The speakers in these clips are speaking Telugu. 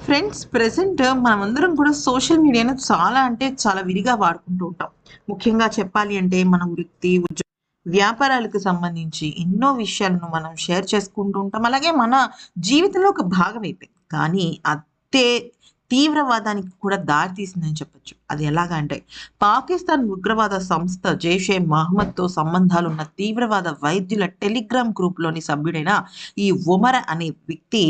ఫ్రెండ్స్ ప్రెసెంట్ మనమందరం కూడా సోషల్ మీడియాను చాలా అంటే చాలా విరిగా వాడుకుంటూ ఉంటాం. ముఖ్యంగా చెప్పాలి అంటే మన వృత్తి, వ్యాపారాలకు సంబంధించి ఎన్నో విషయాలను మనం షేర్ చేసుకుంటూ ఉంటాం. అలాగే మన జీవితంలో ఒక భాగం అయిపోయింది. కానీ అదే తీవ్రవాదానికి కూడా దారి తీసిందని చెప్పొచ్చు. అది ఎలాగా అంటే పాకిస్తాన్ ఉగ్రవాద సంస్థ జైషే మహమ్మద్‌తో సంబంధాలున్న తీవ్రవాద వైద్యుల టెలిగ్రామ్ గ్రూప్‌లోని సభ్యుడైన ఈ ఉమర్ అనే వ్యక్తి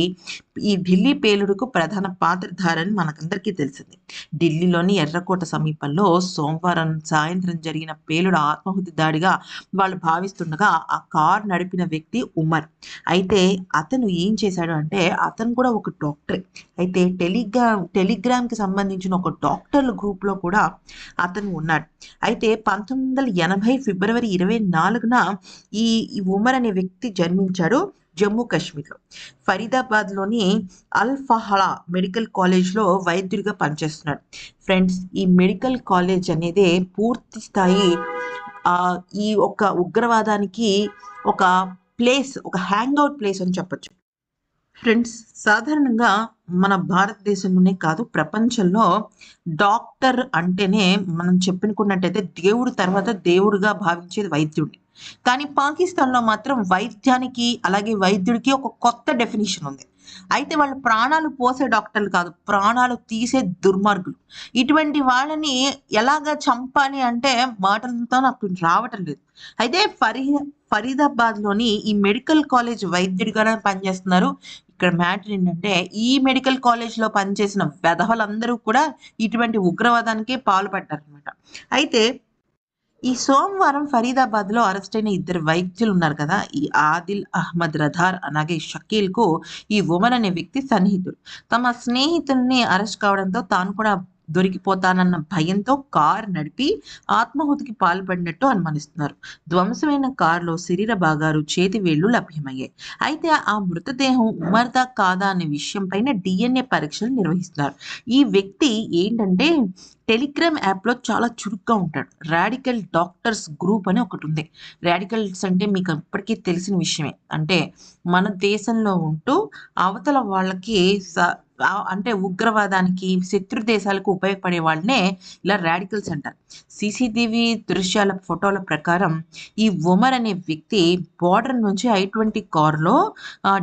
ఈ ఢిల్లీ పేలుడుకు ప్రధాన పాత్రధారని మనకందరికీ తెలిసింది. ఢిల్లీలోని ఎర్రకోట సమీపంలో సోమవారం సాయంత్రం జరిగిన పేలుడు ఆత్మాహుతి దాడిగా వాళ్ళు భావిస్తుండగా ఆ కార్ నడిపిన వ్యక్తి ఉమర్. అయితే అతను ఏం చేశాడు అంటే అతను కూడా ఒక డాక్టరే. అయితే టెలిగ్రామ్‌కి సంబంధించిన ఒక డాక్టర్ల గ్రూప్‌లో కూడా అతను ఉన్నాడు. అయితే 1980 ఫిబ్రవరి 24న ఈ ఈ ఉమర్ అనే వ్యక్తి జన్మించాడు జమ్మూ కాశ్మీర్‌లో. ఫరీదాబాద్‌లోని అల్ ఫహ్లా మెడికల్ కాలేజ్‌లో వైద్యుడిగా పనిచేస్తున్నాడు. ఫ్రెండ్స్ ఈ మెడికల్ కాలేజ్ అనేదే పూర్తి స్థాయి ఈ ఒక్క ఉగ్రవాదానికి ఒక ప్లేస్, ఒక హ్యాంగ్ ఔట్ ప్లేస్ అని చెప్పొచ్చు. ఫ్రెండ్స్ సాధారణంగా మన భారతదేశంలోనే కాదు ప్రపంచంలో డాక్టర్ అంటేనే మనం చెప్పుకున్నట్టయితే దేవుడు తర్వాత దేవుడుగా భావించేది వైద్యుడిని. కానీ పాకిస్తాన్‌లో మాత్రం వైద్యానికి అలాగే వైద్యుడికి ఒక కొత్త డెఫినిషన్ ఉంది. అయితే వాళ్ళు ప్రాణాలు పోసే డాక్టర్లు కాదు. ప్రాణాలు తీసే దుర్మార్గులు. ఇటువంటి వాళ్ళని ఎలాగా చంపాలి అంటే మాటలతో నాకు రావటం లేదు. అయితే ఫరీదాబాద్‌లోని ఈ మెడికల్ కాలేజ్ వైద్యుడిగానే పనిచేస్తున్నారు. ఇక్కడ మ్యాటర్ ఏంటంటే ఈ మెడికల్ కాలేజ్‌లో పనిచేసిన వెధవలందరూ కూడా ఇటువంటి ఉగ్రవాదానికే పాల్పడ్డారనమాట. అయితే ఈ సోమవారం ఫరీదాబాద్‌లో అరెస్టయిన ఇద్దరు వైద్యులున్నారు కదా! ఈ ఆదిల్ అహ్మద్ రథార్ అలాగే షకీల్‌కు ఈ ఉమర్ అనే వ్యక్తి సన్నిహితుడు. తమ స్నేహితుల్ని అరెస్ట్ కావడంతో తాను కూడా దొరికిపోతానన్న భయంతో కారు నడిపి ఆత్మాహుతికి పాల్పడినట్టు అనుమానిస్తున్నారు. ధ్వంసమైన కారులో శరీర భాగాలు, చేతి వేళ్లు లభ్యమయ్యాయి. అయితే ఆ మృతదేహం ఉమర్‌దా కాదా అనే విషయం పైన డీఎన్ఏ పరీక్షలు నిర్వహిస్తున్నారు. ఈ వ్యక్తి ఏంటంటే టెలిగ్రామ్ యాప్‌లో చాలా చురుగ్గా ఉంటాడు. రాడికల్ డాక్టర్స్ గ్రూప్ అని ఒకటుంది. రాడికల్స్ అంటే మీకు ఇప్పటికీ తెలిసిన విషయమే. అంటే మన దేశంలో ఉంటూ అవతల వాళ్ళకి అంటే ఉగ్రవాదానికి, శత్రు దేశాలకు ఉపయోగపడే వాళ్ళనే ఇలా రాడికల్స్ అంటారు. సీసీటీవీ దృశ్యాల ఫోటోల ప్రకారం ఈ ఉమర్ అనే వ్యక్తి బోర్డర్ నుంచి ఐ-20 కారులో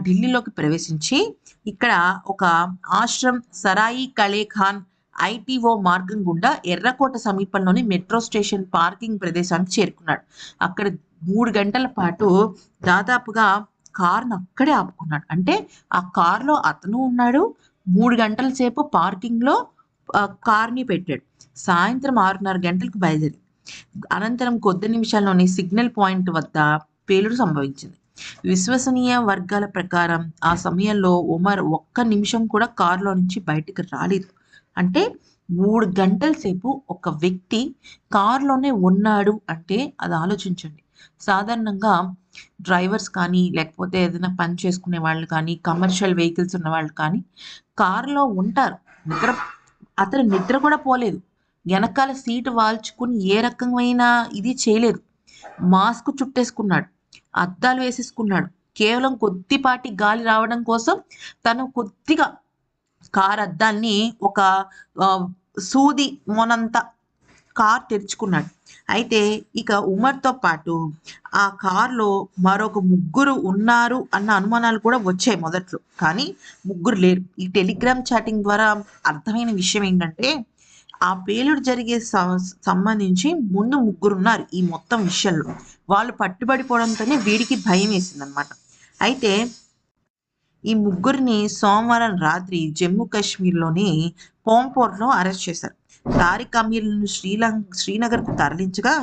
ఢిల్లీలోకి ప్రవేశించి ఇక్కడ ఒక ఆశ్రమ్ సరాయి కలే ఖాన్ ఐటీఓ మార్గం గుండా ఎర్రకోట సమీపంలోని మెట్రో స్టేషన్ పార్కింగ్ ప్రదేశానికి చేరుకున్నాడు. అక్కడ 3 గంటల పాటు దాదాపుగా కారును అక్కడే ఆపుకున్నాడు. అంటే ఆ కారులో అతను ఉన్నాడు. 3 గంటల సేపు పార్కింగ్‌లో కార్‌ని పెట్టాడు. సాయంత్రం 6:30 గంటలకు బయలుదేరింది. అనంతరం కొద్ది నిమిషాల్లోనే సిగ్నల్ పాయింట్ వద్ద పేలుడు సంభవించింది. విశ్వసనీయ వర్గాల ప్రకారం ఆ సమయంలో ఉమర్ ఒక్క నిమిషం కూడా కారులో నుంచి బయటికి రాలేదు. అంటే 3 గంటల సేపు ఒక వ్యక్తి కారులోనే ఉన్నాడు అంటే అది ఆలోచించండి. సాధారణంగా డ్రైవర్స్ కానీ, లేకపోతే ఏదైనా పని చేసుకునే వాళ్ళు కానీ, కమర్షియల్ వెహికల్స్ ఉన్నవాళ్ళు కానీ కారులో ఉంటారు. అతను నిద్ర కూడా పోలేదు. వెనకాల సీటు వాల్చుకుని ఏ రకమైన ఇది చేయలేదు. మాస్క్ చుట్టేసుకున్నాడు. అద్దాలు వేసేసుకున్నాడు. కేవలం కొద్దిపాటి గాలి రావడం కోసం తను కొద్దిగా కారు అద్దాల్ని ఒక సూది మొనంత కారు తెరుచుకున్నాడు. అయితే ఇక ఉమర్‌తో పాటు ఆ కారులో మరొక ముగ్గురు ఉన్నారు అన్న అనుమానాలు కూడా వచ్చాయి మొదట్లో. కానీ ముగ్గురు లేరు. ఈ టెలిగ్రామ్ చాటింగ్ ద్వారా అర్థమైన విషయం ఏంటంటే ఆ పేలుడు జరిగే సంబంధించి ముందు ముగ్గురున్నారు ఈ మొత్తం విషయంలో. వాళ్ళు పట్టుబడిపోవడంతోనే వీడికి భయమేసిందనమాట. అయితే ఈ ముగ్గురిని సోమవారం రాత్రి జమ్మూ కాశ్మీర్‌లోని పోంపోర్‌లో అరెస్ట్ చేశారు. తారిక్ అమీర్‌ను శ్రీనగర్‌కు తరలించగా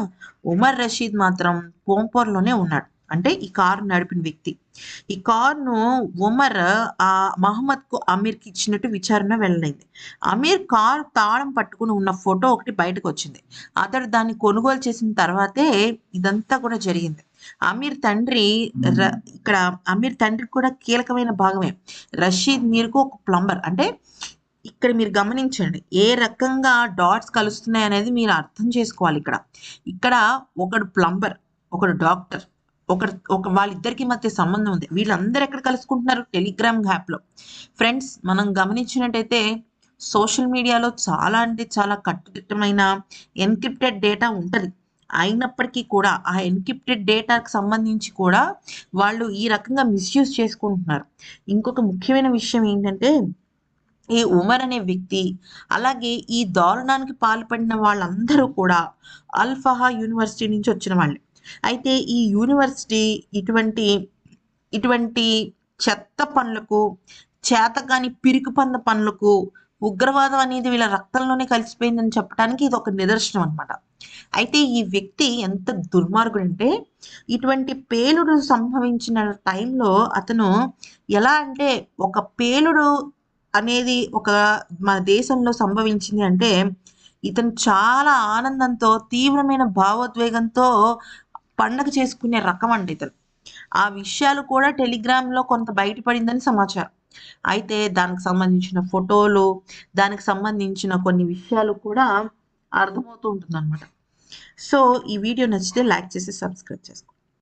ఉమర్ రషీద్ మాత్రం పోంపోర్‌లోనే ఉన్నాడు. అంటే ఈ కారు నడిపిన వ్యక్తి. ఈ కారును ఉమర్ మహమ్మద్‌కు అమీర్‌కి ఇచ్చినట్టు విచారణ వెల్లడైంది. అమీర్ కారు తాళం పట్టుకుని ఉన్న ఫోటో ఒకటి బయటకొచ్చింది. అతడు దాన్ని కొనుగోలు చేసిన తర్వాతే ఇదంతా కూడా జరిగింది. అమీర్ తండ్రి ఇక్కడ అమీర్ తండ్రి కూడా కీలకమైన భాగమే. రషీద్ మీర్‌కు ఒక ప్లంబర్. అంటే ఇక్కడ మీరు గమనించండి. ఏ రకంగా డాట్స్ కలుస్తున్నాయనేది మీరు అర్థం చేసుకోవాలి ఇక్కడ. ఇక్కడ ఒకడు ప్లంబర్, ఒకడు డాక్టర్, వాళ్ళిద్దరికి మధ్య సంబంధం ఉంది. వీళ్ళందరూ ఎక్కడ కలుసుకుంటున్నారు? టెలిగ్రామ్ యాప్లో. ఫ్రెండ్స్, మనం గమనించినట్టయితే సోషల్ మీడియాలో చాలా అంటే చాలా కట్టుదిట్టమైన ఎన్క్రిప్టెడ్ డేటా ఉంటుంది. అయినప్పటికీ కూడా ఆ ఎన్క్రిప్టెడ్ డేటాకి సంబంధించి కూడా వాళ్ళు ఈ రకంగా మిస్యూజ్ చేసుకుంటున్నారు. ఇంకొక ముఖ్యమైన విషయం ఏంటంటే, ఈ ఉమర్ అనే వ్యక్తి, అలాగే ఈ దారుణానికి పాల్పడిన వాళ్ళందరూ కూడా అల్-ఫహా యూనివర్సిటీ నుంచి వచ్చిన వాళ్ళే. అయితే ఈ యూనివర్సిటీ ఇటువంటి ఇటువంటి చెత్త పనులకు, చేతకాని పిరికి పనులకు, ఉగ్రవాదం అనేది వీళ్ళ రక్తంలోనే కలిసిపోయిందని చెప్పడానికి ఇది ఒక నిదర్శనం అనమాట. అయితే ఈ వ్యక్తి ఎంత దుర్మార్గుడంటే, ఇటువంటి పేలుడు సంభవించిన టైంలో అతను ఎలా అంటే, ఒక పేలుడు అనేది మన దేశంలో సంభవించింది అంటే, ఇతను చాలా ఆనందంతో, తీవ్రమైన భావోద్వేగంతో పండగ చేసుకునే రకం అండి ఇతను. ఆ విషయాలు కూడా టెలిగ్రామ్‌లో కొంత బయటపడిందని సమాచారం. అయితే దానికి సంబంధించిన ఫోటోలు, దానికి సంబంధించిన కొన్ని విషయాలు కూడా అర్థమవుతూ ఉంటుందన్నమాట. సో, ఈ వీడియో నచ్చితే లైక్ చేసి సబ్స్క్రైబ్ చేసుకోండి.